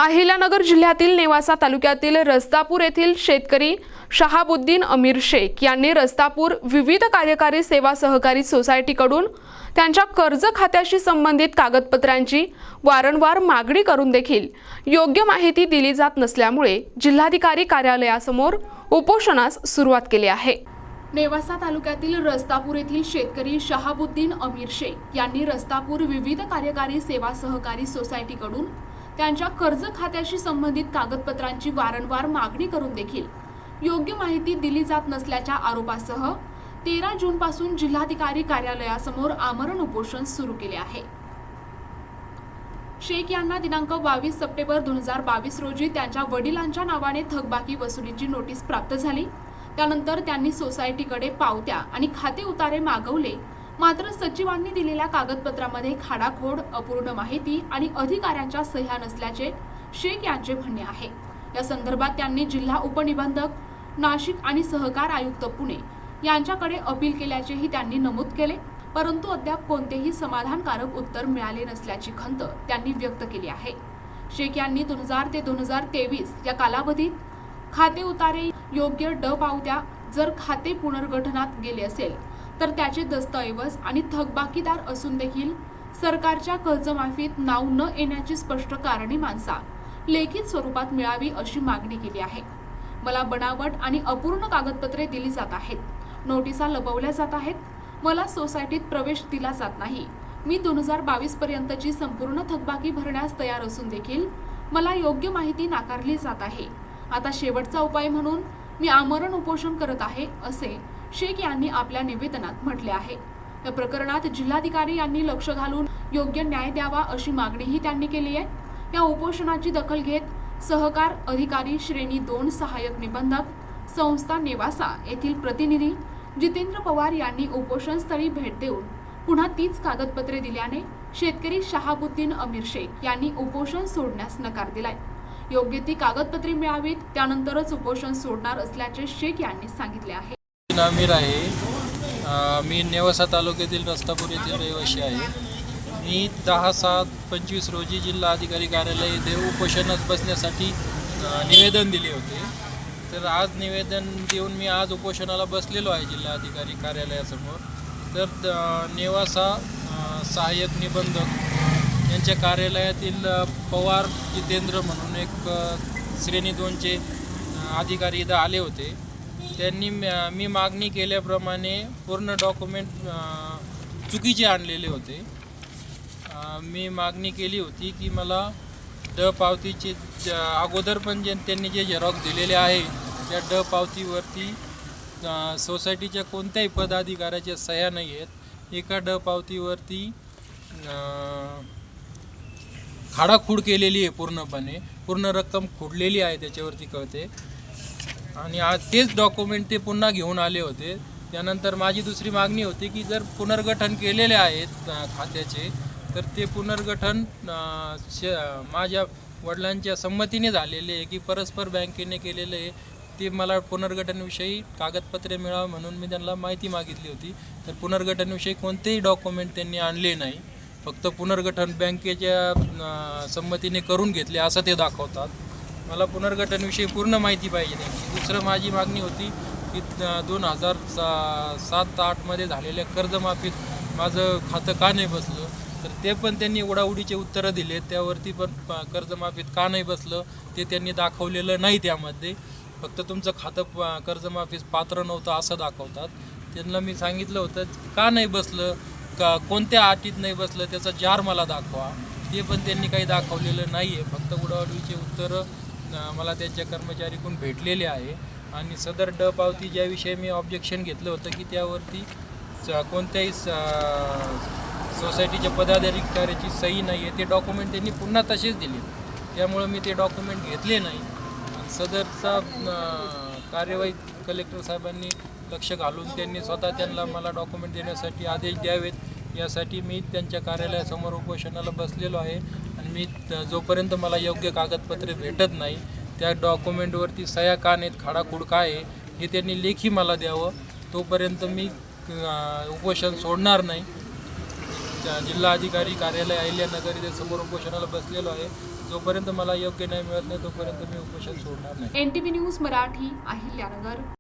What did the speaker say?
अहिल्यानगर जिल्ह्यातील नेवासा तालुक्यातील रस्तापूर येथील शेतकरी शहाबुद्दीन अमीर शेख यांनी रस्तापूर विविध कार्यकारी सेवा सहकारी सोसायटीकडून त्यांच्या कर्ज खात्याशी संबंधित कागदपत्रांची वारंवार मागणी करून देखील योग्य माहिती दिली जात नसल्यामुळे जिल्हाधिकारी कार्यालयासमोर उपोषणास सुरुवात केली आहे। नेवासा तालुक्यातील रस्तापूर येथील शेतकरी शहाबुद्दीन अमीर शेख यांनी रस्तापूर विविध कार्यकारी सेवा सहकारी सोसायटीकडून त्यांच्या कर्ज खात्याशी संबंधित कागदपत्रांची वारंवार मागणी करून देखील योग्य माहिती दिली जात नसल्याच्या आरोपासह 13 जून पासून जिल्हाधिकारी कार्यालयासमोर आमरण उपोषण सुरू केले आहे। शेख यांना दिनांक 22 सप्टेंबर 2022 रोजी त्यांच्या वडिलांच्या नावाने थकबाकी वसुलीची नोटीस प्राप्त झाली। त्यानंतर त्यांनी सोसायटीकडे पावत्या आणि खाते उतारे मागवले, मात्र सचिवांनी दिलेल्या कागदपत्रामध्ये खाडाखोड, अपूर्ण माहिती आणि अधिकाऱ्यांच्या सह्या नसल्याचे शेख यांचे म्हणणे आहे। या संदर्भात त्यांनी जिल्हा उपनिबंधक, नाशिक आणि सहकार आयुक्त पुणे यांच्याकडे अपील केल्याचेही त्यांनी नमूद केले, परंतु अद्याप कोणतेही समाधानकारक उत्तर मिळाले नसल्याची खंत त्यांनी व्यक्त केली आहे। शेख यांनी 2000 ते 2023 या कालावधीत खाते उतारे, योग्य पावत्या, जर खाते पुनर्गठनात गेले असेल तर त्याचे दस्तऐवज आणि थकबाकीदार असून देखील सरकारच्या कर्जमाफीत नाव न येण्याची स्पष्ट कारणे मानसा लेखित स्वरूपात मिळावी अशी मागणी केली आहे। मला बनावट आणि अपूर्ण कागदपत्रे दिली जात आहेत, नोटिसा लपवल्या जात आहेत, मला सोसायटीत प्रवेश दिला जात नाही। मी 2022 पर्यंतची संपूर्ण थकबाकी भरण्यास तयार असून देखील मला योग्य माहिती नाकारली जात आहे। आता शेवटचा उपाय म्हणून मी आमरण उपोषण करत आहे, असे शेख यांनी आपल्या निवेदनात म्हटले आहे। या प्रकरणात जिल्हाधिकारी यांनी लक्ष घालून योग्य न्याय द्यावा अशी मागणीही त्यांनी केली आहे। या उपोषणाची दखल घेत सहकार अधिकारी श्रेणी 2 सहाय्यक निबंधक संस्था नेवासा येथील प्रतिनिधी जितेंद्र पवार यांनी उपोषणस्थळी भेट देऊन पुन्हा तीच कागदपत्रे दिल्याने शेतकरी शहाबुद्दीन अमीर शेख यांनी उपोषण सोडण्यास नकार दिलाय। योग्य ती कागदपत्रे मिळावीत, त्यानंतरच उपोषण सोडणार असल्याचे शेख यांनी सांगितले आहे। आमिर आहे, मी नेवासा तालुक्यातील रस्तापूर येथील रहिवासी आहे। मी 10/7/25 रोजी जिल्हा अधिकारी कार्यालय येथे उपोषणास बसण्यासाठी निवेदन दिले होते। तर आज निवेदन देऊन मी आज उपोषणाला बसलेलो आहे जिल्हा अधिकारी कार्यालयासमोर। तर नेवासा सहाय्यक निबंधक यांच्या कार्यालयातील पवार जितेंद्र म्हणून एक श्रेणी 2चे अधिकारी इथं आले होते। त्यांनी मी मागणी केल्याप्रमाणे पूर्ण डॉक्युमेंट चुकीचे आणलेले होते। मी मागणी केली होती की मला पावतीचे अगोदर पण त्यांनी जे झेरॉक्स दिलेले आहे त्या पावतीवरती सोसायटीच्या कोणत्याही पदाधिकाऱ्याच्या सह्या नाही आहेत। एका पावतीवरती खाडाखोड केलेली आहे, पूर्ण रक्कम खोडलेली आहे त्याच्यावरती कळते। आणि आज तेच डॉक्युमेंट ते पुन्हा घेऊन आले होते। त्यानंतर माझी दुसरी मागणी होती की जर पुनर्गठन केलेले आहेत खात्याचे तर ते पुनर्गठन माझ्या वडिलांच्या संमतीने झालेले आहे की परस्पर बँकेने केलेले आहे, ते मला पुनर्गठनविषयी कागदपत्रे मिळावं म्हणून मी त्यांना माहिती मागितली होती। तर पुनर्गठनविषयी कोणतेही डॉक्युमेंट त्यांनी आणले नाही, फक्त पुनर्गठन बँकेच्या संमतीने करून घेतले असं ते दाखवतात। मला पुनर्गठनविषयी पूर्ण माहिती पाहिजे नाही। दुसरं माझी मागणी होती की 2007-8 मध्ये झालेल्या कर्जमाफीत माझं खातं का नाही बसलं, तर ते पण त्यांनी उडाउडीचे उत्तरं दिले। त्यावरती पण कर्जमाफीत का नाही बसलं ते त्यांनी दाखवलेलं नाही। त्यामध्ये फक्त तुमचं खातं कर्जमाफीस पात्र नव्हतं असं दाखवतात। त्यांना मी सांगितलं होतं का नाही बसलं, कोणत्या अटीत नाही बसलं त्याचा जार मला दाखवा, ते पण त्यांनी काही दाखवलेलं नाही आहे। फक्त उडाउडीचे उत्तरं मला त्यांच्या कर्मचारीकडून भेटलेले आहे। आणि सदर पावती ज्याविषयी मी ऑब्जेक्शन घेतलं होतं की त्यावरती कोणत्याही सोसायटीच्या पदाधिकाऱ्याची सही नाही आहे, ते डॉक्युमेंट त्यांनी पुन्हा तसेच दिले। त्यामुळं मी ते डॉक्युमेंट घेतले नाही। सदरचा कार्यवाही कलेक्टर साहेबांनी लक्ष घालून त्यांनी स्वतः त्यांना मला डॉक्युमेंट देण्यासाठी आदेश द्यावेत, यासाठी मी त्यांच्या कार्यालयासमोर उपोषणाला बसलेलो आहे। आणि मी जोपर्यंत मला योग्य कागदपत्रे भेटत नाही, त्या डॉक्युमेंटवरती सह्या का नाहीत, खाडाखोड काय आहे हे त्यांनी लेखी मला द्यावं, तोपर्यंत मी उपोषण सोडणार नाही। जिल्हा अधिकारी कार्यालय अहिल्यानगर इथे समोर उपोषणाला बसलेलो आहे. जोपर्यंत मला योग्य न्याय मिळत नाही तोपर्यंत मी उपोषण सोडणार नाही. NTV news Marathi, Ahilyanagar.